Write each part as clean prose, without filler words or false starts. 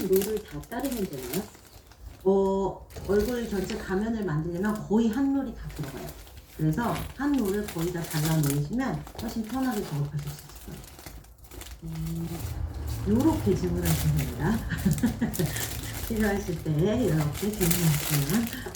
롤을 다 따르면 되나요? 얼굴 전체 가면을 만들려면 거의 한 롤이 다 들어가요. 그래서 한 롤을 거의 다 잘라 놓으시면 훨씬 편하게 작업하실 수 있어요. 요렇게 주문하시면 됩니다. 필요하실 때 이렇게 주문하시면.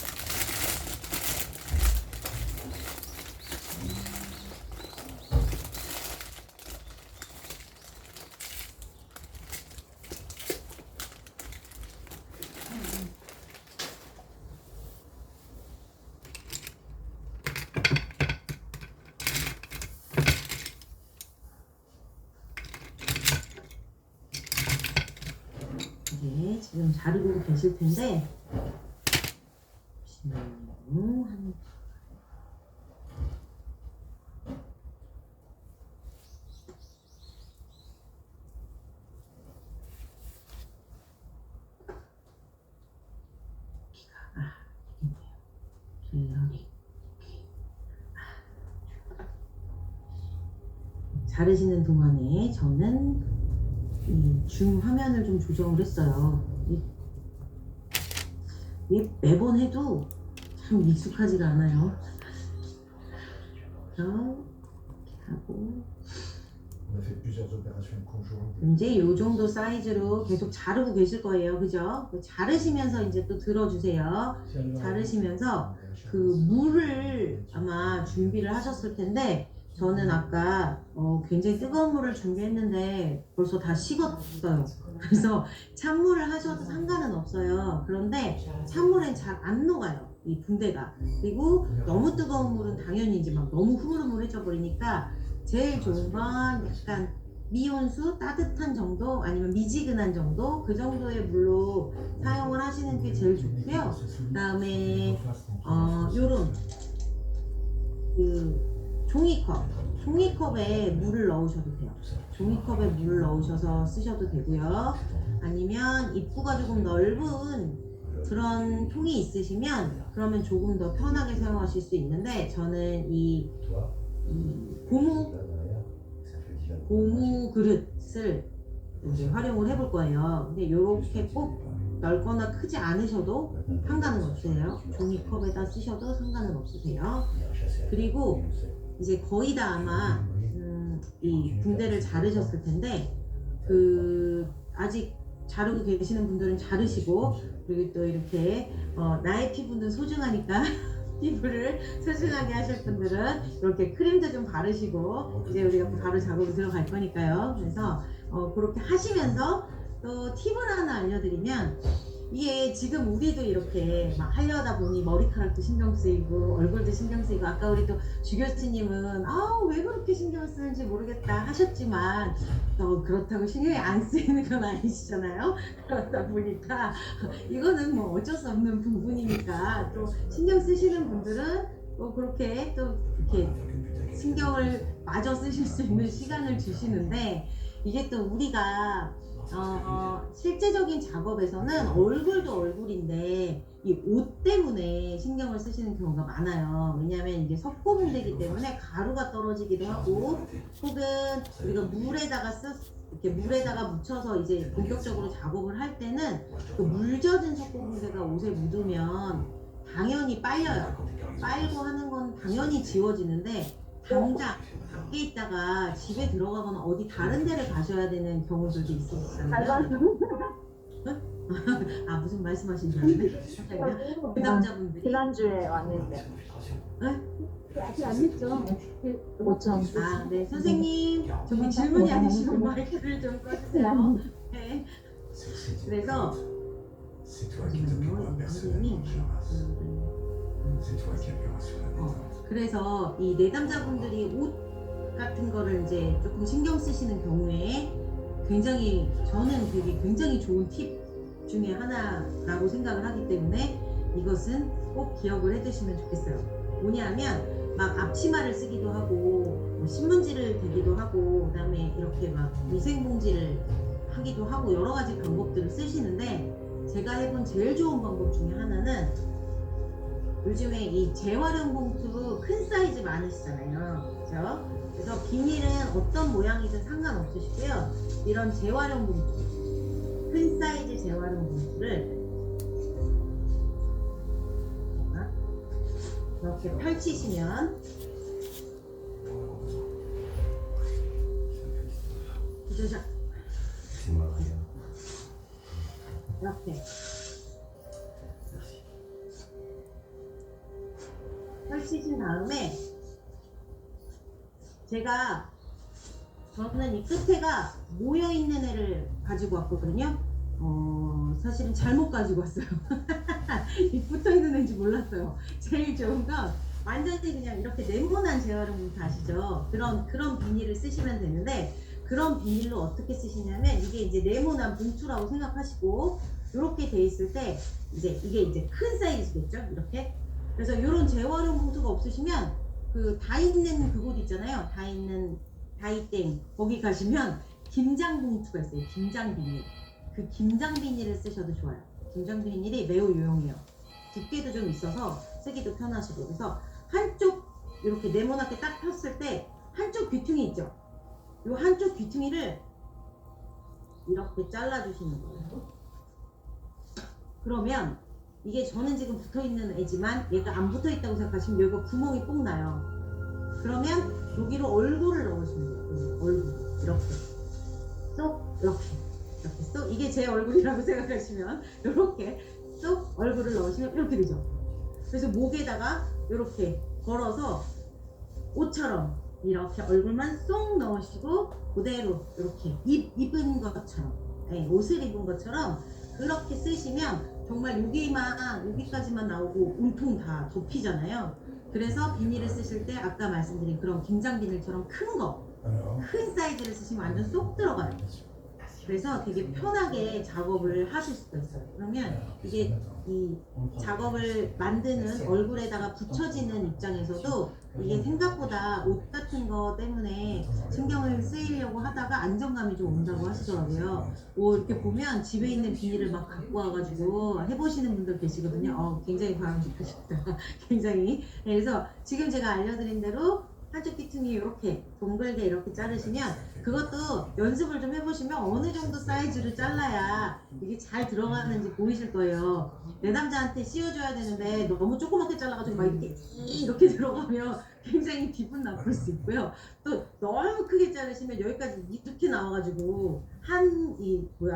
네, 지금 자르고 계실 텐데 보시면요, 자르시는 동안에 저는 이 줌 화면을 좀 조정을 했어요. 이 매번 해도 참 익숙하지가 않아요. 이렇게 하고 이제 요 정도 사이즈로 계속 자르고 계실 거예요. 그죠? 자르시면서 이제 또 들어주세요. 자르시면서 그 물을 아마 준비를 하셨을 텐데 저는 아까 굉장히 뜨거운 물을 준비했는데 벌써 다 식었어요. 그래서 찬물을 하셔도 상관은 없어요. 그런데 찬물엔 잘 안 녹아요, 이 붕대가. 그리고 너무 뜨거운 물은 당연히 이제 막 너무 흐물흐물해져 버리니까 제일 좋은 건 약간 미온수 따뜻한 정도 아니면 미지근한 정도 그 정도의 물로 사용을 하시는 게 제일 좋고요. 그 다음에 요런 그 종이컵에 물을 넣으셔도 돼요. 종이컵에 물을 넣으셔서 쓰셔도 되고요. 아니면 입구가 조금 넓은 그런 통이 있으시면 그러면 조금 더 편하게 사용하실 수 있는데 저는 이 고무 그릇을 이제 활용을 해볼 거예요. 근데 이렇게 꼭 넓거나 크지 않으셔도 상관은 없으세요. 종이컵에다 쓰셔도 상관은 없으세요. 그리고 이제 거의 다 아마 이 붕대를 자르셨을 텐데 아직 자르고 계시는 분들은 자르시고 그리고 또 이렇게 나의 피부는 소중하니까 피부를 소중하게 하실 분들은 이렇게 크림도 좀 바르시고 이제 우리가 바로 작업을 들어갈 거니까요. 그래서 그렇게 하시면서 또 팁을 하나 알려드리면 이게 지금 우리도 이렇게 막 하려다 보니 머리카락도 신경 쓰이고 얼굴도 신경 쓰이고 아까 우리 또 주 교수님은 왜 그렇게 신경을 쓰는지 모르겠다 하셨지만 그렇다고 신경이 안 쓰이는 건 아니시잖아요. 그러다 보니까 이거는 뭐 어쩔 수 없는 부분이니까 또 신경 쓰시는 분들은 또 그렇게 또 이렇게 신경을 마저 쓰실 수 있는 시간을 주시는데 이게 또 우리가 실제적인 작업에서는 얼굴도 얼굴인데 이 옷 때문에 신경을 쓰시는 경우가 많아요. 왜냐하면 이게 석고붕대이기 때문에 가루가 떨어지기도 하고 혹은 우리가 이렇게 물에다가 묻혀서 이제 본격적으로 작업을 할 때는 그 물 젖은 석고붕대가 옷에 묻으면 당연히 빨려요. 빨고 하는 건 당연히 지워지는데 당장 밖에 있다가 집에 들어가거나 어디 다른 데를 가셔야 되는 경우들도 있으시잖아요. 무슨 말씀하신 줄 알았네. 그 남자분들이 지난주에 왔는데 아직 안 했죠. 5천. 네 선생님 저기 질문이 아니시고 마이크를 좀 꺼주세요. 네. 그래서 선생님이 그래서 이 내담자분들이 옷 같은 거를 이제 조금 신경 쓰시는 경우에 굉장히 저는 되게 굉장히 좋은 팁 중에 하나라고 생각을 하기 때문에 이것은 꼭 기억을 해두시면 좋겠어요. 뭐냐면 막 앞치마를 쓰기도 하고 뭐 신문지를 대기도 하고 그다음에 이렇게 막 위생봉지를 하기도 하고 여러 가지 방법들을 쓰시는데 제가 해본 제일 좋은 방법 중에 하나는 요즘에 이 재활용 봉투 큰 사이즈 많으시잖아요. 그죠? 그래서 비닐은 어떤 모양이든 상관없으시고요. 이런 재활용 봉투 큰 사이즈 재활용 봉투를 이렇게 펼치시면 자, 이렇게 펼치신 다음에 저는 이 끝에가 모여있는 애를 가지고 왔거든요. 사실은 잘못 가지고 왔어요. 이 붙어있는 애인지 몰랐어요. 제일 좋은 건 완전히 그냥 이렇게 네모난 재활용 봉투 아시죠? 그런 비닐을 쓰시면 되는데, 그런 비닐로 어떻게 쓰시냐면, 이게 이제 네모난 봉투라고 생각하시고 이렇게 돼 있을 때 이게 이제 큰 사이즈겠죠? 이렇게. 그래서 이런 재활용 봉투가 없으시면 그 다 있는 그곳 있잖아요. 다이땡 거기 가시면 김장 봉투가 있어요. 김장 비닐. 그 김장 비닐을 쓰셔도 좋아요. 김장 비닐이 매우 유용해요. 두께도 좀 있어서 쓰기도 편하시고. 그래서 한쪽 이렇게 네모나게 딱 폈을 때 한쪽 귀퉁이 있죠. 이 한쪽 귀퉁이를 이렇게 잘라주시는 거예요. 그러면 이게 저는 지금 붙어있는 애지만 얘가 안 붙어있다고 생각하시면 여기가 구멍이 뽕 나요. 그러면 여기로 얼굴을 넣으시면 돼요. 얼굴 이렇게 쏙 이렇게 쏙, 이게 제 얼굴이라고 생각하시면 이렇게 쏙 얼굴을 넣으시면 이렇게 되죠. 그래서 목에다가 이렇게 걸어서 옷처럼 이렇게 얼굴만 쏙 넣으시고 그대로 이렇게 입은 것처럼, 옷을 입은 것처럼 그렇게 쓰시면 정말 여기까지만 나오고 온통 다 덮이잖아요. 그래서 비닐을 쓰실 때 아까 말씀드린 그런 김장 비닐처럼 큰 사이즈를 쓰시면 완전 쏙 들어가요. 그래서 되게 편하게 작업을 하실 수가 있어요. 그러면 이게 이 작업을 만드는 얼굴에다가 붙여지는 입장에서도 이게 생각보다 옷 같은 거 때문에 신경을 쓰이려고 하다가 안정감이 좀 온다고 하시더라고요. 이렇게 보면 집에 있는 비닐을 막 갖고 와가지고 해보시는 분들 계시거든요. 굉장히 바람직하십니다. 굉장히. 그래서 지금 제가 알려드린 대로 한쪽 귀퉁이 이렇게 동글게 이렇게 자르시면, 그것도 연습을 좀 해보시면 어느 정도 사이즈를 잘라야 이게 잘 들어가는지 보이실 거예요. 내 남자한테 씌워줘야 되는데 너무 조그맣게 잘라가지고 막 이렇게 들어가면 굉장히 기분 나쁠 수 있고요. 또 너무 크게 자르시면 여기까지 이렇게 나와가지고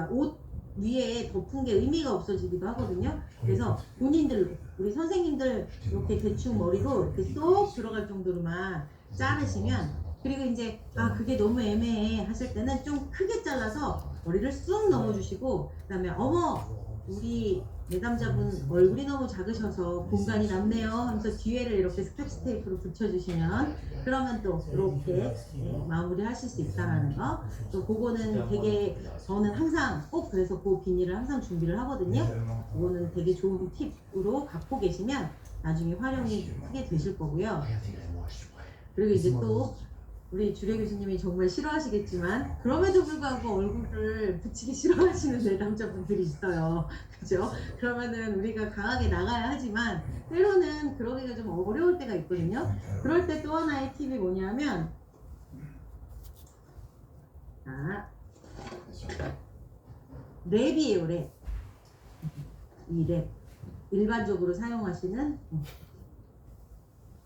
옷 위에 덮은 게 의미가 없어지기도 하거든요. 그래서 본인들, 우리 선생님들 이렇게 대충 머리로 이렇게 쏙 들어갈 정도로만 자르시면, 그리고 이제 그게 너무 애매해 하실 때는 좀 크게 잘라서 머리를 쑥 넣어주시고, 그 다음에 우리 내담자분 얼굴이 너무 작으셔서 공간이 남네요 하면서 뒤에를 이렇게 스캡스 테이프로 붙여주시면, 그러면 또 이렇게 마무리 하실 수 있다라는 거. 또 그거는 되게, 저는 항상 꼭 그래서 그 비닐을 항상 준비를 하거든요. 그거는 되게 좋은 팁으로 갖고 계시면 나중에 활용이 크게 되실 거고요. 그리고 이제 또 우리 주례 교수님이 정말 싫어하시겠지만, 그럼에도 불구하고 얼굴을 붙이기 싫어하시는 내담자분들이 있어요. 그죠? 그러면은 우리가 강하게 나가야 하지만 때로는 그러기가 좀 어려울 때가 있거든요. 그럴 때 또 하나의 팁이 뭐냐면, 랩이에요, 랩. 이 랩. 일반적으로 사용하시는.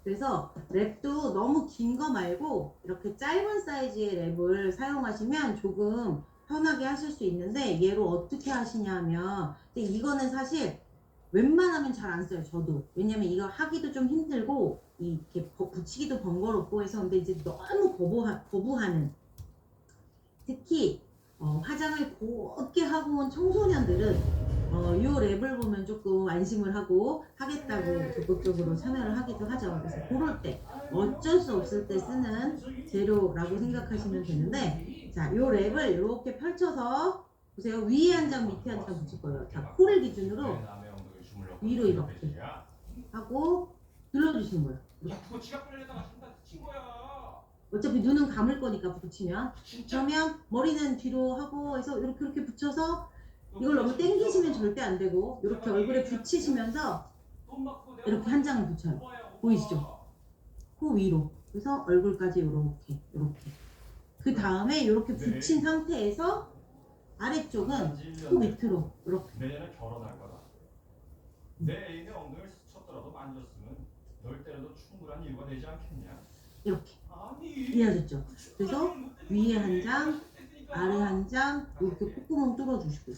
그래서 랩도 너무 긴 거 말고 이렇게 짧은 사이즈의 랩을 사용하시면 조금 편하게 하실 수 있는데, 얘로 어떻게 하시냐면, 근데 이거는 사실 웬만하면 잘 안 써요, 저도. 왜냐면 이거 하기도 좀 힘들고 이렇게 붙이기도 번거롭고 해서. 근데 이제 너무 거부하는, 특히 화장을 곱게 하고 온 청소년들은 요 랩을 보면 조금 안심을 하고 하겠다고 적극적으로 참여를 하기도 하죠. 그래서 그럴 때 어쩔 수 없을 때 쓰는 재료라고 생각하시면 되는데, 자, 요 랩을 이렇게 펼쳐서 보세요. 위에 한 장 밑에 한 장 붙일 거예요. 자, 코를 기준으로 위로 이렇게 하고 눌러주시는 거예요. 어차피 눈은 감을 거니까 붙이면. 그러면 머리는 뒤로 하고 해서 이렇게 붙여서, 이걸 너무 당기시면 절대 안 되고 이렇게 얼굴에 붙이시면서 이렇게 한 장을 붙여요. 보이시죠? 코 위로. 그래서 얼굴까지 이렇게. 그 다음에 이렇게 붙인 상태에서 아래쪽은 코 밑으로 이렇게. 내년에 결혼할 거다. 내 애인의 엉덩이를 스쳤더라도 만졌으면 널 때려도 충분한 이유가 되지 않겠냐? 이렇게 아니. 이해하셨죠? 그래서 위에 한 장, 아래 한 장 이렇게 콧구멍 뚫어주시고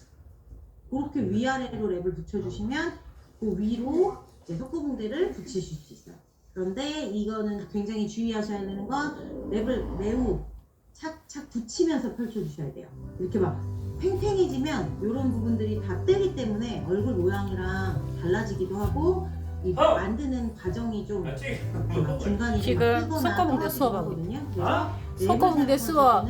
그렇게 위아래로 랩을 붙여주시면 그 위로 이제 속구붕대를 붙이실 수 있어요. 그런데 이거는 굉장히 주의하셔야 되는 건 랩을 매우 착착 붙이면서 펼쳐주셔야 돼요. 이렇게 막 팽팽해지면 이런 부분들이 다 뜨기 때문에 얼굴 모양이랑 달라지기도 하고 이 만드는 과정이 좀 중간에 지금 속구붕대 수업하고 속구붕대 수업.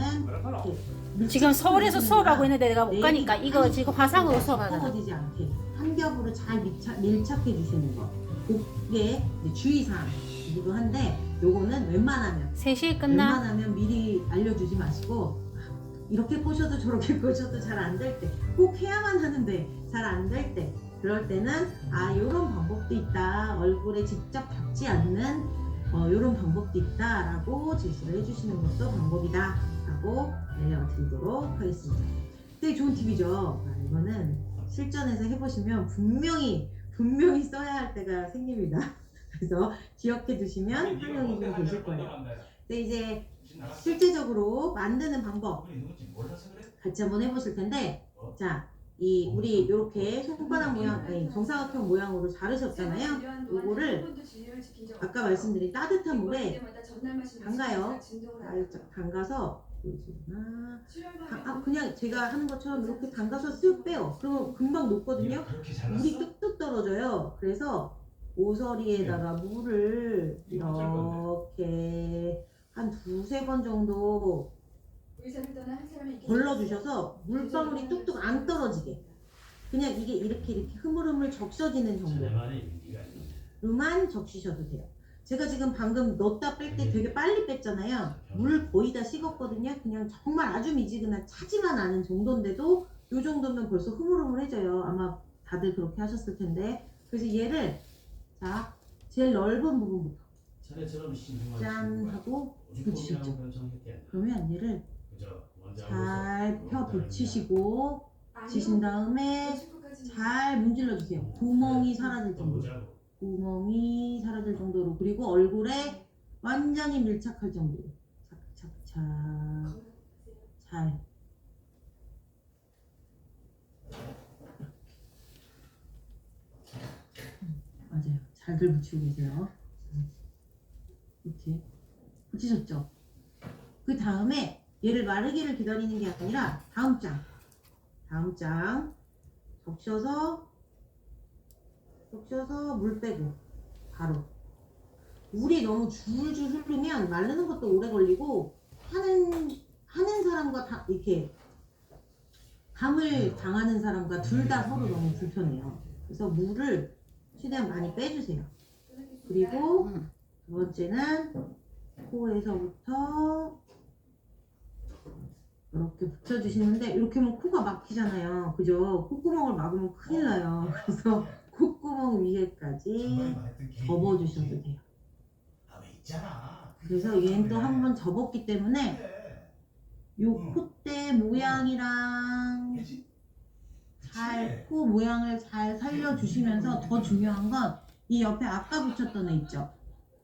지금 서울에서 수업하고 있는데 내가 못 가니까 이거 지금 화상으로 수업하거든. 꺾어지지 않게 한 겹으로 잘 밀착해 주시는 거. 그게 주의사항이기도 한데 요거는 웬만하면 3시에 끝나? 웬만하면 미리 알려주지 마시고 이렇게 꼬셔도 저렇게 꼬셔도 잘 안 될 때 꼭 해야만 하는데 잘 안 될 때 그럴 때는 요런 방법도 있다. 얼굴에 직접 닿지 않는 요런 방법도 있다라고 제시를 해주시는 것도 방법이다 라고 알려드리도록 하겠습니다. 되게 좋은 팁이죠. 이거는 실전에서 해보시면 분명히 써야 할 때가 생깁니다. 그래서 기억해 두시면 활용이 좀 되실 거예요. 근데 이제 실제적으로 만드는 방법 같이 한번 해보실 텐데, 자, 우리 이렇게 손바닥 모양, 아니 정사각형 모양으로 자르셨잖아요. 요거를 아까 말씀드린 따뜻한 물에 담가요. 살짝 담가서 그냥 제가 하는 것처럼 이렇게 담가서 쓱 빼요. 그러면 금방 녹거든요. 물이 뚝뚝 떨어져요. 그래서 모서리에다가 물을 이렇게 한 2-3번 정도 걸러주셔서 물방울이 뚝뚝 안 떨어지게 그냥 이게 이렇게 흐물흐물 적셔지는 정도로만 적시셔도 돼요. 제가 지금 방금 넣었다 뺄 때 되게 빨리 뺐잖아요. 물 거의 다 식었거든요. 그냥 정말 아주 미지근한 차지만 않은 정도인데도 이 정도면 벌써 흐물흐물해져요. 아마 다들 그렇게 하셨을 텐데. 그래서 얘를 자 제일 넓은 부분부터 짠 하고 붙이셨죠. 그러면 얘를 잘 펴 붙이시고 지신 다음에 잘 문질러 주세요. 구멍이 사라질 정도로. 구멍이 사라질 정도로. 그리고 얼굴에 완전히 밀착할 정도로 착착착 잘 맞아요. 잘들 붙이고 계세요. 이렇게 붙이셨죠? 그 다음에 얘를 마르기를 기다리는 게 아니라 다음 장 적셔서 물 빼고 바로 물이 너무 줄줄 흐르면 마르는 것도 오래 걸리고 하는 사람과 다 이렇게 감을 당하는 사람과 둘 다 서로 너무 불편해요. 그래서 물을 최대한 많이 빼주세요. 그리고 두 번째는 코에서부터 이렇게 붙여주시는데 이렇게 하면 코가 막히잖아요. 그죠? 콧구멍을 막으면 큰일 나요. 그래서 콧구멍 위에까지 접어주셔도 돼요. 그래서 얘는 또 한 번 접었기 때문에 요 콧대 모양이랑 코 모양을 잘 살려주시면서 더 중요한 건 이 옆에 아까 붙였던 애 있죠?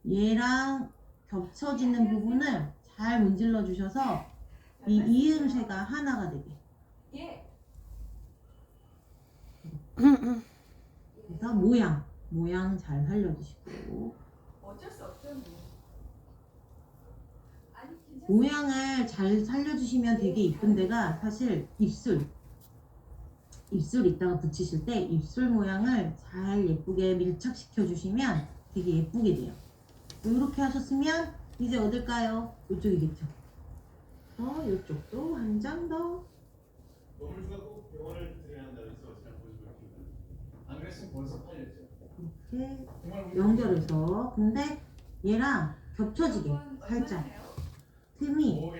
얘랑 겹쳐지는 부분을 잘 문질러 주셔서 이 이음새가 하나가 되게. 그래서 모양 잘 살려주시고. 어쩔 수 없죠. 모양을 잘 살려주시면 되게 이쁜 데가 사실 입술 이따가 붙이실 때 입술 모양을 잘 예쁘게 밀착시켜 주시면 되게 예쁘게 돼요. 이렇게 하셨으면 이제 어딜까요? 이쪽이겠죠. 이쪽도 한 장 더. 우리가 꼭 병원을 들여야 한다고 해서 제가 보여주고 안 그랬으면 벌써 팔렸죠. 이렇게 연결해서 근데 얘랑 겹쳐지게 살짝 틈이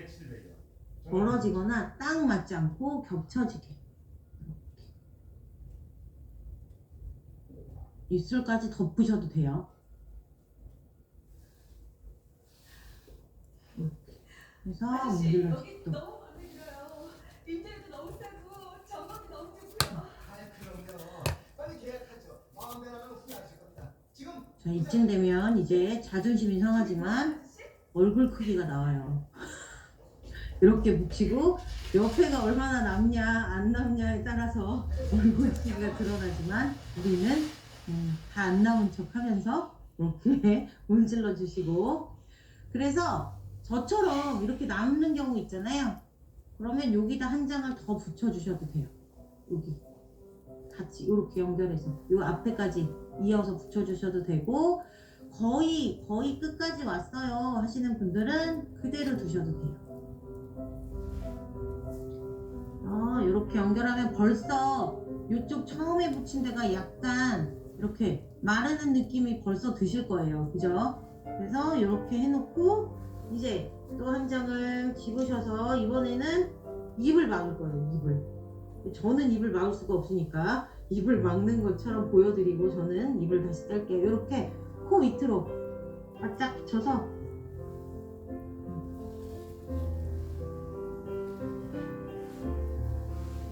벌어지거나 딱 맞지 않고 겹쳐지게 입술까지 덮으셔도 돼요. 그래서 문질러주고 너무 마음에 들어요. 빈대도 너무 너무 싸고 점검이 너무 좋고요. 그럼요. 빨리 계약하죠. 마음대로 하면 후회하실 겁니다. 지금 자, 이쯤 되면 이제 자존심이 상하지만 얼굴 크기가 나와요. 이렇게 붙이고 옆에가 얼마나 남냐 안 남냐에 따라서 얼굴 크기가 드러나지만 우리는 다 안 남은 척 하면서 이렇게 문질러 주시고, 그래서 저처럼 이렇게 남는 경우 있잖아요. 그러면 여기다 한 장을 더 붙여 주셔도 돼요. 여기 같이 이렇게 연결해서 요 앞에까지 이어서 붙여 주셔도 되고, 거의 끝까지 왔어요 하시는 분들은 그대로 두셔도 돼요. 이렇게 연결하면 벌써 이쪽 처음에 붙인 데가 약간 이렇게 마르는 느낌이 벌써 드실 거예요. 그죠? 그래서 이렇게 해놓고 이제 또 한 장을 집으셔서 이번에는 입을 막을 거예요. 입을. 저는 입을 막을 수가 없으니까 입을 막는 것처럼 보여드리고 저는 입을 다시 뗄게요. 이렇게 코 밑으로 바짝 붙여서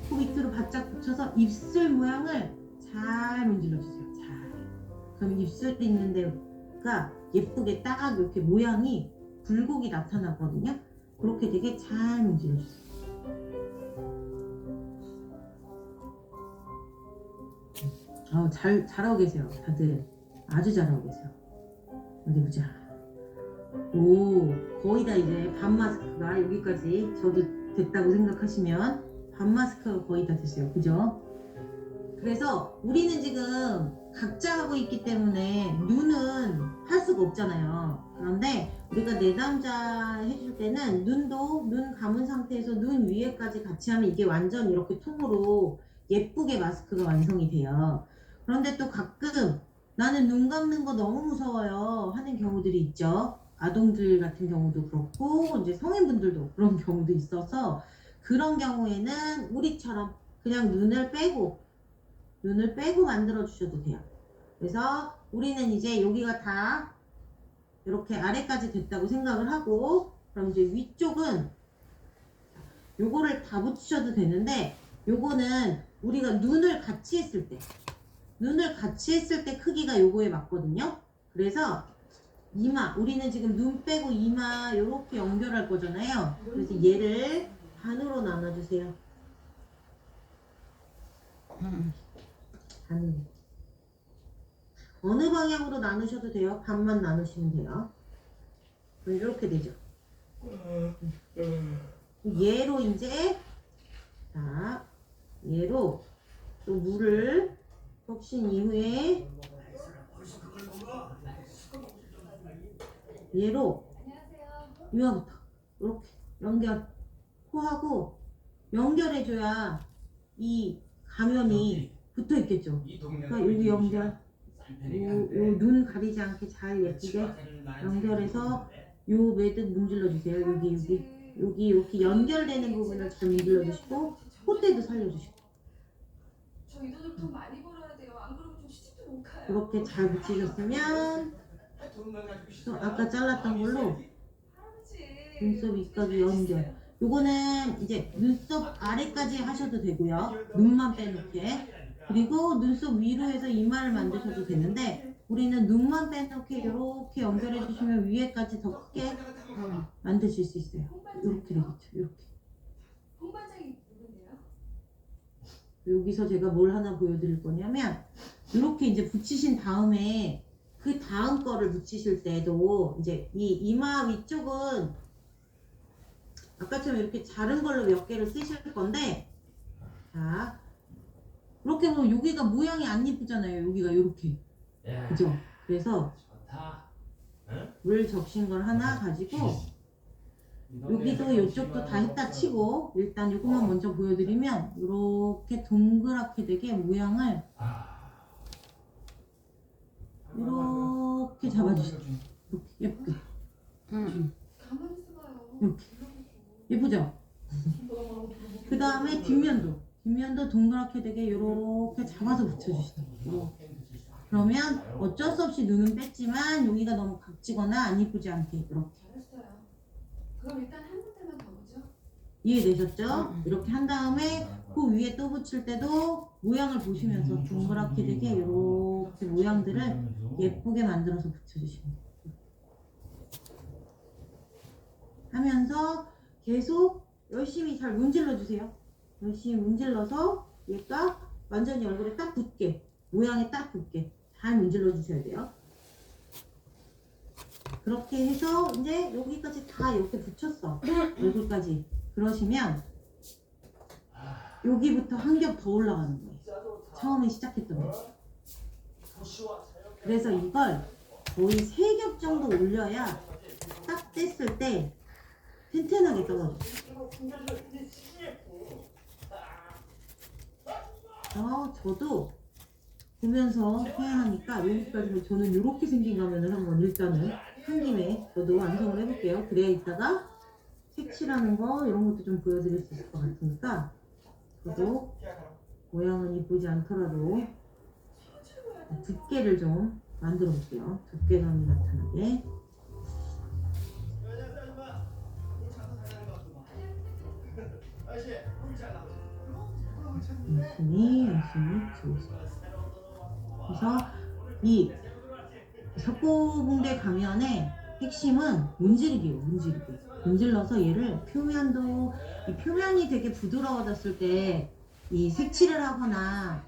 코 밑으로 바짝 붙여서 입술 모양을 잘 문질러주세요. 잘. 그럼 입술 있는 데가 예쁘게 딱 이렇게 모양이 굴곡이 나타나거든요. 그렇게 되게 잘 문질러주세요. 잘하고 계세요. 다들 아주 잘하고 계세요. 어디 보자. 오, 거의 다 이제 반 마스크가 여기까지 저도 됐다고 생각하시면 반 마스크가 거의 다 됐어요. 그죠? 그래서 우리는 지금 각자 하고 있기 때문에 눈은 할 수가 없잖아요. 그런데 우리가 내담자 해줄 때는 눈도 눈 감은 상태에서 눈 위에까지 같이 하면 이게 완전 이렇게 통으로 예쁘게 마스크가 완성이 돼요. 그런데 또 가끔 나는 눈 감는 거 너무 무서워요 하는 경우들이 있죠. 아동들 같은 경우도 그렇고 이제 성인분들도 그런 경우도 있어서, 그런 경우에는 우리처럼 그냥 눈을 빼고 만들어 주셔도 돼요. 그래서 우리는 이제 여기가 다 이렇게 아래까지 됐다고 생각을 하고, 그럼 이제 위쪽은 요거를 다 붙이셔도 되는데, 요거는 우리가 눈을 같이 했을 때 크기가 요거에 맞거든요. 그래서 이마, 우리는 지금 눈 빼고 이마 요렇게 연결할 거잖아요. 그래서 얘를 반으로 나눠주세요. 반으로. 어느 방향으로 나누셔도 돼요. 반만 나누시면 돼요. 이렇게 되죠. 얘로 이제, 자, 얘로 또 물을 적신 이후에 얘로 이마부터 이렇게 연결, 코하고 연결해줘야 이 가면이 붙어 있겠죠. 그러니까 여기 연결, 요 눈 가리지 않게 잘 예쁘게 연결해서 요 매듭 문질러 주세요. 여기 이렇게 연결되는 부분을 잘 문질러 주시고, 콧대도 살려주시고, 저 이 돈을 돈 많이 벌어야 돼요. 안 그러면 좀 시집도 못 가요. 그렇게 잘 붙이셨으면 또 아까 잘랐던 걸로 눈썹 위까지 연결. 요거는 이제 눈썹 아래까지 하셔도 되고요. 눈만 빼놓게. 그리고 눈썹 위로 해서 이마를 만드셔도 되는데, 우리는 눈만 빼놓게 이렇게 연결해 주시면 위에까지 더 크게 만드실 수 있어요. 이렇게 되겠죠. 이렇게. 홍반장이 누군데요? 여기서 제가 뭘 하나 보여드릴 거냐면, 이렇게 이제 붙이신 다음에 그 다음 거를 붙이실 때도 이제 이 이마 위쪽은 아까처럼 이렇게 자른 걸로 몇 개를 쓰실 건데, 자, 이렇게 보면 여기가 모양이 안 예쁘잖아요. 여기가 이렇게. 그죠? 그래서 물 적신 걸 하나 가지고, 여기도 이쪽도 다 했다 치고 일단 이것만 먼저 보여드리면, 이렇게 동그랗게 되게 모양을 이렇게 잡아주세요. 이렇게 예쁘게. 가만히 있어봐요. 이렇게 예쁘죠? 그 다음에 뒷면도 동그랗게 되게 이렇게 잡아서 붙여주시죠. 그러면 어쩔 수 없이 눈은 뺐지만 여기가 너무 각지거나 안 예쁘지 않게 이렇게. 잘했어요. 그럼 일단 한 군데만 더 보죠. 이해되셨죠? 이렇게 한 다음에 그 위에 또 붙일 때도 모양을 보시면서 동그랗게 되게 이렇게 모양들을 예쁘게 만들어서 붙여주시면 돼요. 하면서 계속 열심히 잘 문질러 주세요. 열심히 문질러서 얘가 완전히 얼굴에 딱 붙게, 모양에 딱 붙게 잘 문질러 주셔야 돼요. 그렇게 해서 이제 여기까지 다 이렇게 붙였어. 얼굴까지. 그러시면 여기부터 한 겹 더 올라가는 거예요. 처음에 시작했던 거. 그래서 이걸 거의 3겹 정도 올려야 딱 뗐을 때 튼튼하게 떨어져. 저도 보면서 해야 하니까 여기까지 저는 이렇게 생긴 가면을 한번 일단은 한 김에 저도 완성을 해볼게요. 그래야 이따가 색칠하는 거 이런 것도 좀 보여드릴 수 있을 것 같으니까 저도 모양은 이쁘지 않더라도 두께를 좀 만들어 볼게요. 두께감이 나타나게. 열심히 지우세요. 그래서 이 석고붕대 가면의 핵심은 문지르기예요. 문지르기. 문질러서 얘를 표면도, 이 표면이 되게 부드러워졌을 때 이 색칠을 하거나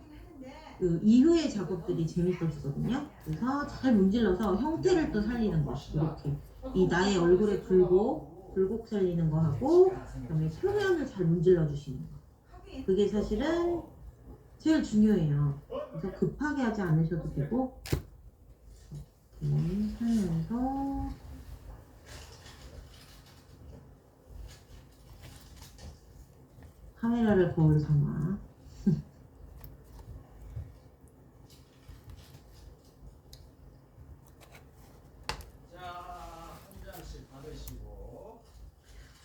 그 이후의 작업들이 재밌어지거든요. 그래서 잘 문질러서 형태를 또 살리는 거. 이렇게 이 나의 얼굴에 굴곡 살리는 거 하고, 그다음에 표면을 잘 문질러 주시는 거. 그게 사실은 제일 중요해요. 그래서 급하게 하지 않으셔도 되고 이렇게 하면서 카메라를 거울 삼아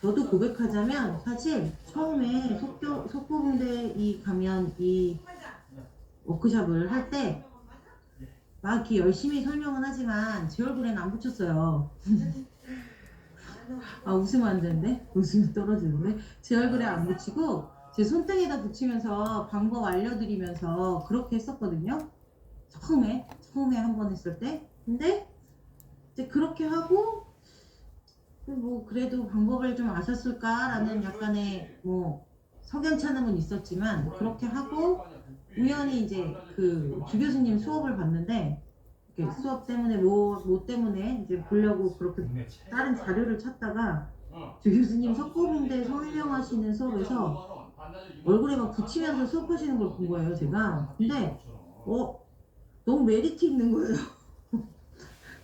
저도 고백하자면 사실 처음에 속고붕대 이 가면 이 워크숍을 할 때 막 이렇게 열심히 설명은 하지만 제 얼굴에는 안 붙였어요. 아, 웃으면 안 되는데? 웃음이 떨어지는데? 제 얼굴에 안 붙이고 제 손등에다 붙이면서 방법 알려드리면서 그렇게 했었거든요. 처음에 한 번 했을 때. 근데 이제 그렇게 하고 뭐 그래도 방법을 좀 아셨을까라는 약간의 뭐 석연찮음은 있었지만, 그렇게 하고 우연히 이제 그 주 교수님 수업을 봤는데, 이렇게 수업 때문에 뭐 때문에 이제 보려고 그렇게 다른 자료를 찾다가 주 교수님 석고붕대 설명하시는 수업에서 얼굴에 막 붙이면서 수업하시는 걸 본 거예요, 제가. 근데 너무 메리트 있는 거예요.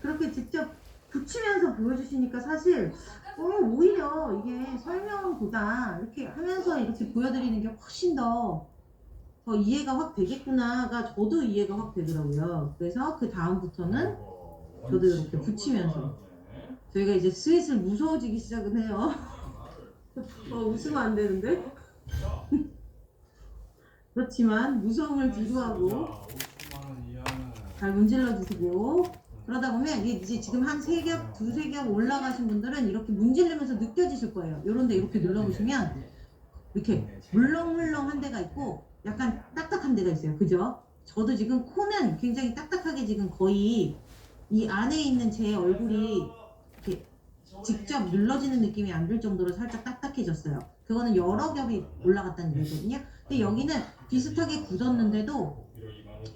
그렇게 직접 붙이면서 보여주시니까 사실 오히려 이게 설명보다 이렇게 하면서 이렇게 보여드리는 게 훨씬 더 이해가 확 되겠구나가 저도 이해가 확 되더라고요. 그래서 그 다음부터는 저도 이렇게 붙이면서 저희가 이제 슬슬 무서워지기 시작은 해요. 웃으면 안 되는데. 그렇지만 무서움을 뒤로하고 잘 문질러 주시고, 그러다 보면 이제 지금 한 3겹, 2-3겹 올라가신 분들은 이렇게 문지르면서 느껴지실 거예요. 요런데 이렇게 눌러보시면 이렇게 물렁물렁한 데가 있고 약간 딱딱한 데가 있어요. 그죠? 저도 지금 코는 굉장히 딱딱하게 지금 거의 이 안에 있는 제 얼굴이 이렇게 직접 눌러지는 느낌이 안 들 정도로 살짝 딱딱해졌어요. 그거는 여러 겹이 올라갔다는 얘기거든요. 근데 여기는 비슷하게 굳었는데도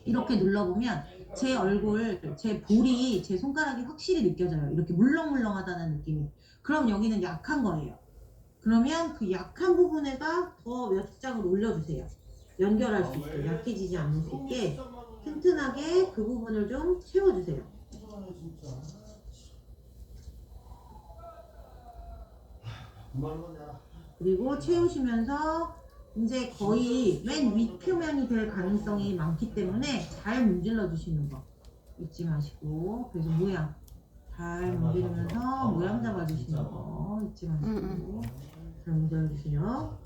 이렇게 눌러보면 제 얼굴, 제 볼이, 제 손가락이 확실히 느껴져요. 이렇게 물렁물렁하다는 느낌이. 그럼 여기는 약한 거예요. 그러면 그 약한 부분에다 더 몇 장을 올려주세요. 연결할 수 있게, 약해지지 않을 수 있게 튼튼하게 그 부분을 좀 채워주세요. 그리고 채우시면서 이제 거의 맨 윗표면이 될 가능성이 많기 때문에 잘 문질러 주시는 거 잊지 마시고, 그래서 모양 잘 문지르면서 모양 잡아 주시는 거 잊지 마시고 잘 문질러 주세요.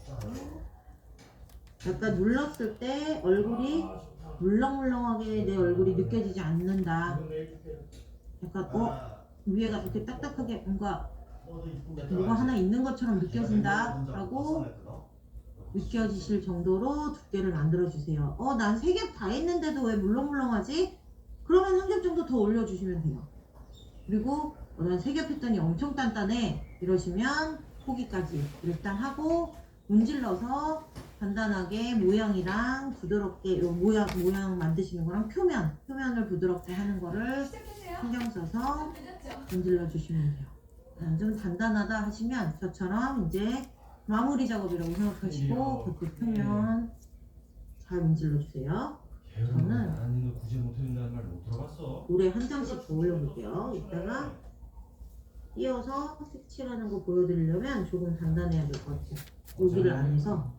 약간 눌렀을 때 얼굴이 물렁물렁하게 내 얼굴이 느껴지지 않는다. 약간 위에가 이렇게 딱딱하게 뭔가 뭐가 하나 있는 것처럼 느껴진다라고 느껴지실 정도로 두께를 만들어주세요. 난 3겹 다 했는데도 왜 물렁물렁하지? 그러면 1겹 정도 더 올려주시면 돼요. 그리고 난 3겹 했더니 엄청 단단해 이러시면 포기까지 일단 하고 문질러서 간단하게 모양이랑 부드럽게 요 모양 만드시는 거랑 표면을 부드럽게 하는 거를 시작했네요. 신경 써서 늦었죠? 문질러 주시면 돼요. 좀 단단하다 하시면 저처럼 이제 마무리 작업이라고 생각하시고 그때 표면 잘 문질러 주세요. 저는 나는 굳이 못해준다는 말 못 들어봤어. 물에 한 장씩 더 올려볼게요. 이따가 띄어서 색칠하는 거 보여드리려면 조금 단단해야 될 것 같아요. 여기를 안 해서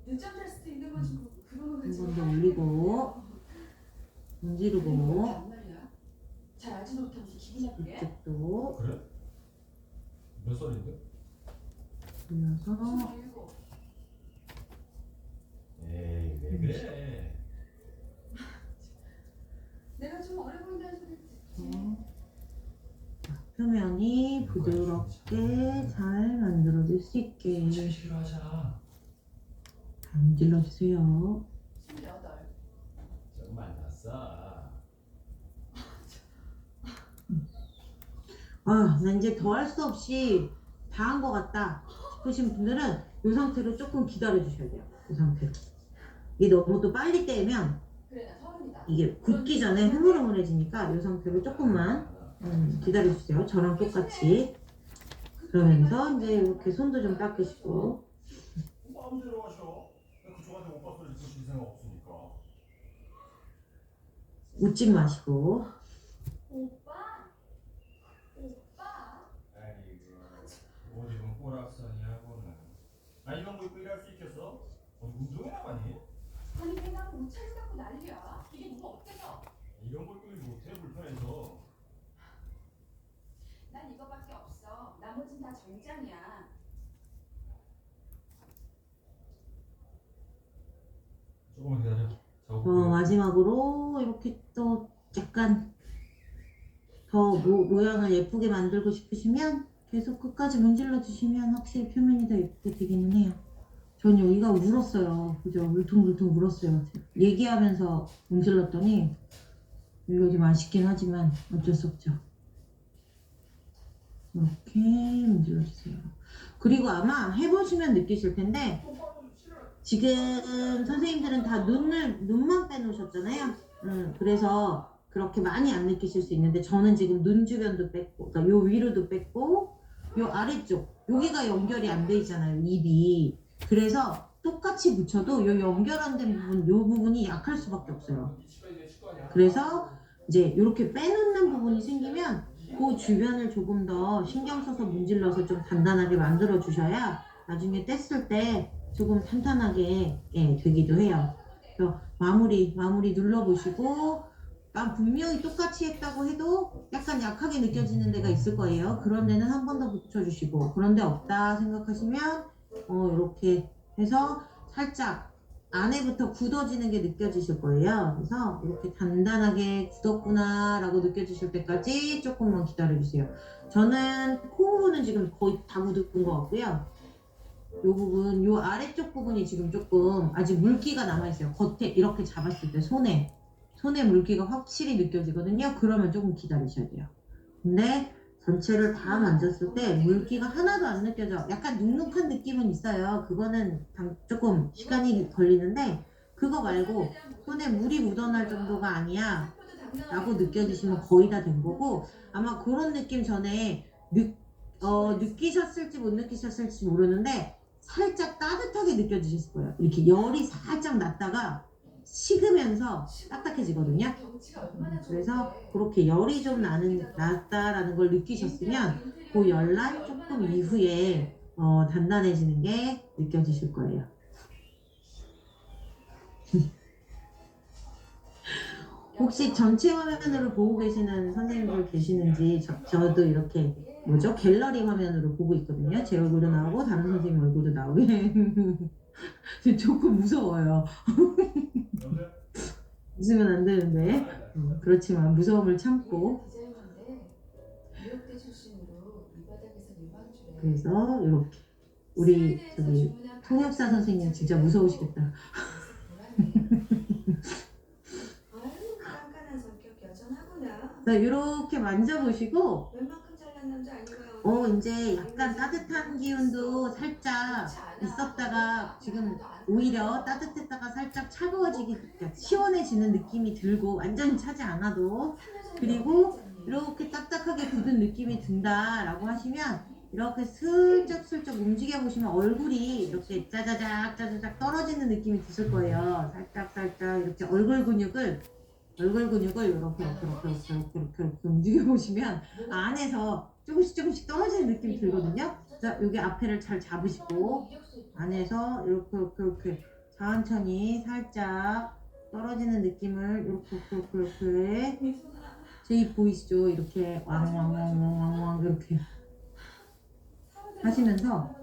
늦잠 잘 수도 있는 거지 뭐 그런 거 한 번 더 올리고 문지르고 말이야. 잘 알지도 못하면서 기분 나쁘게. 이쪽도 그래? 몇 살인데? 올려서 27. 에이 왜 그래? 내가 좀 어려 보인다는 소리 듣지. 표면이 부드럽게 잘 만들어질 수 있게 채식으로 하자. 문질러 주세요. 28. 조금 많았어. 나 이제 더 할 수 없이 다 한 것 같다 싶으신 분들은 이 상태로 조금 기다려 주셔야 돼요. 이 상태로. 이게 너무 또 빨리 떼면 그래 나 30이다. 이게 굳기 전에 흐물흐물해지니까 이 상태로 조금만 기다려 주세요. 저랑 똑같이. 그러면서 이제 이렇게 손도 좀 닦으시고 마음대로 하셔. 그쪽한테 오빠 소리 듣을 생각 없으니까. 웃지 마시고 오빠. 아이고 옷 입은 꼬락서니하고는. 이런 거 입고 일할 수 있겠어? 운동해 나가니? 아니 내가 옷차림 갖고 난리야. 이게 뭐가 어때서? 이런 거 입고 일 못해 불편해서. 난 이거밖에 없어. 나머진 다 정장이야. 조금만 기다려. 작업. 마지막으로 이렇게 또 약간 더 모양을 예쁘게 만들고 싶으시면 계속 끝까지 문질러 주시면 확실히 표면이 더 예쁘게 되기는 해요. 전 여기가 울었어요. 그죠? 울퉁불퉁 울었어요. 얘기하면서 문질렀더니 이거 좀 아쉽긴 하지만 어쩔 수 없죠. 이렇게 문질러 주세요. 그리고 아마 해보시면 느끼실 텐데 지금 선생님들은 다 눈만 빼놓으셨잖아요. 그래서 그렇게 많이 안 느끼실 수 있는데 저는 지금 눈 주변도 뺐고, 그러니까 요 위로도 뺐고, 요 아래쪽 여기가 연결이 안 돼 있잖아요. 입이. 그래서 똑같이 붙여도 요 연결 안 된 부분, 요 부분이 약할 수밖에 없어요. 그래서 이제 이렇게 빼놓는 부분이 생기면 그 주변을 조금 더 신경 써서 문질러서 좀 단단하게 만들어 주셔야 나중에 뗐을 때 조금 탄탄하게 되기도 해요. 그래서 마무리 눌러보시고 분명히 똑같이 했다고 해도 약간 약하게 느껴지는 데가 있을 거예요. 그런 데는 한 번 더 붙여주시고 그런 데 없다 생각하시면 이렇게 해서 살짝 안에부터 굳어지는 게 느껴지실 거예요. 그래서 이렇게 단단하게 굳었구나 라고 느껴지실 때까지 조금만 기다려주세요. 저는 코 부분은 지금 거의 다 굳은 것 같고요. 요 부분, 요 아래쪽 부분이 지금 조금 아직 물기가 남아있어요. 겉에 이렇게 잡았을 때 손에 물기가 확실히 느껴지거든요. 그러면 조금 기다리셔야 돼요. 근데 전체를 다 만졌을 때 물기가 하나도 안 느껴져. 약간 눅눅한 느낌은 있어요. 그거는 조금 시간이 걸리는데 그거 말고 손에 물이 묻어날 정도가 아니야 라고 느껴지시면 거의 다 된 거고 아마 그런 느낌 전에 느끼셨을지 못 느끼셨을지 모르는데 살짝 따뜻하게 느껴지셨을 거예요. 이렇게 열이 살짝 났다가 식으면서 딱딱해지거든요. 그래서 그렇게 열이 좀 났다라는 걸 느끼셨으면 그 열난 조금 이후에 단단해지는 게 느껴지실 거예요. 혹시 전체 화면으로 보고 계시는 선생님들 계시는지 저도 이렇게 갤러리 화면으로 보고 있거든요. 제 얼굴도 나오고 다른 선생님 얼굴도 나오게 조금 무서워요. 웃으면 안 되는데 그렇지만 무서움을 참고 디자이너인데 뉴욕대 출신으로 이 바닥에서 유망주래. 그래서 이렇게 우리 저기 통역사 선생님 진짜 무서우시겠다. 아유 깐깐한 성격 여전하구나. 자 이렇게 만져보시고 웬만큼 잘난 남자 아닌가요? 이제 약간 따뜻한 기운도 살짝 있었다가 지금 오히려 따뜻했다가 살짝 차가워지기 그러니까 시원해지는 느낌이 들고 완전히 차지 않아도 그리고 이렇게 딱딱하게 굳은 느낌이 든다라고 하시면 이렇게 슬쩍슬쩍 움직여 보시면 얼굴이 이렇게 짜자작 떨어지는 느낌이 드실 거예요. 살짝 이렇게 얼굴 근육을 이렇게 움직여 보시면 안에서 조금씩 떨어지는 느낌이 들거든요. 자, 여기 앞에를 잘 잡으시고 안에서 이렇게 천천히 살짝 떨어지는 느낌을 이렇게 제 입 보이시죠? 이렇게 왕왕왕왕왕 이렇게 하시면서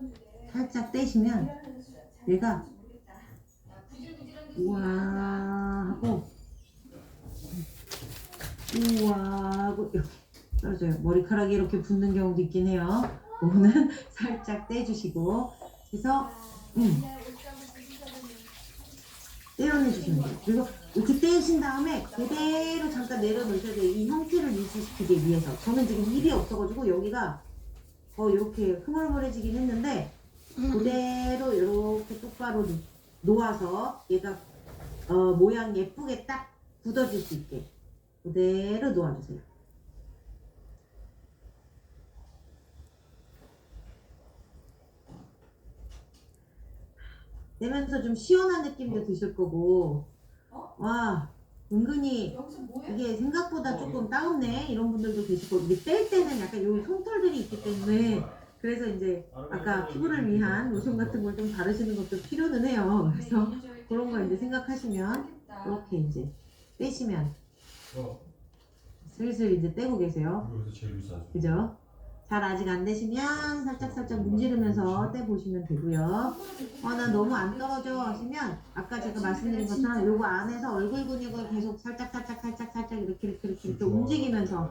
살짝 떼시면 얘가 우와 하고 우와 하고 이렇게 떨어져요. 머리카락이 이렇게 붙는 경우도 있긴 해요. 그거는 살짝 떼주시고 그래서 떼어내주시면 돼요. 그리고 이렇게 떼신 다음에 그대로 잠깐 내려놓으셔야 돼요. 이 형태를 유지시키기 위해서. 저는 지금 입이 없어가지고 여기가 이렇게 흐물흐물해지긴 했는데 그대로 이렇게 똑바로 놓아서 얘가 모양 예쁘게 딱 굳어질 수 있게 그대로 놓아주세요. 내면서 좀 시원한 느낌도 드실 거고 와 은근히 이게 생각보다 조금 따갑네 이런 분들도 계시고 이게 뗄 때는 약간 요 솜털들이 있기 때문에 그래서 이제 아까 피부를 위한 로션 같은 걸 좀 바르시는 것도 필요는 해요. 그래서 그런 거 이제 생각하시면 이렇게 이제 떼시면 슬슬 이제 떼고 계세요. 그죠? 잘 아직 안 되시면 살짝 문지르면서 떼보시면 되고요. 나 너무 안 떨어져 하시면 아까 제가 말씀드린 것처럼 요거 안에서 얼굴 근육을 계속 살짝 이렇게 움직이면서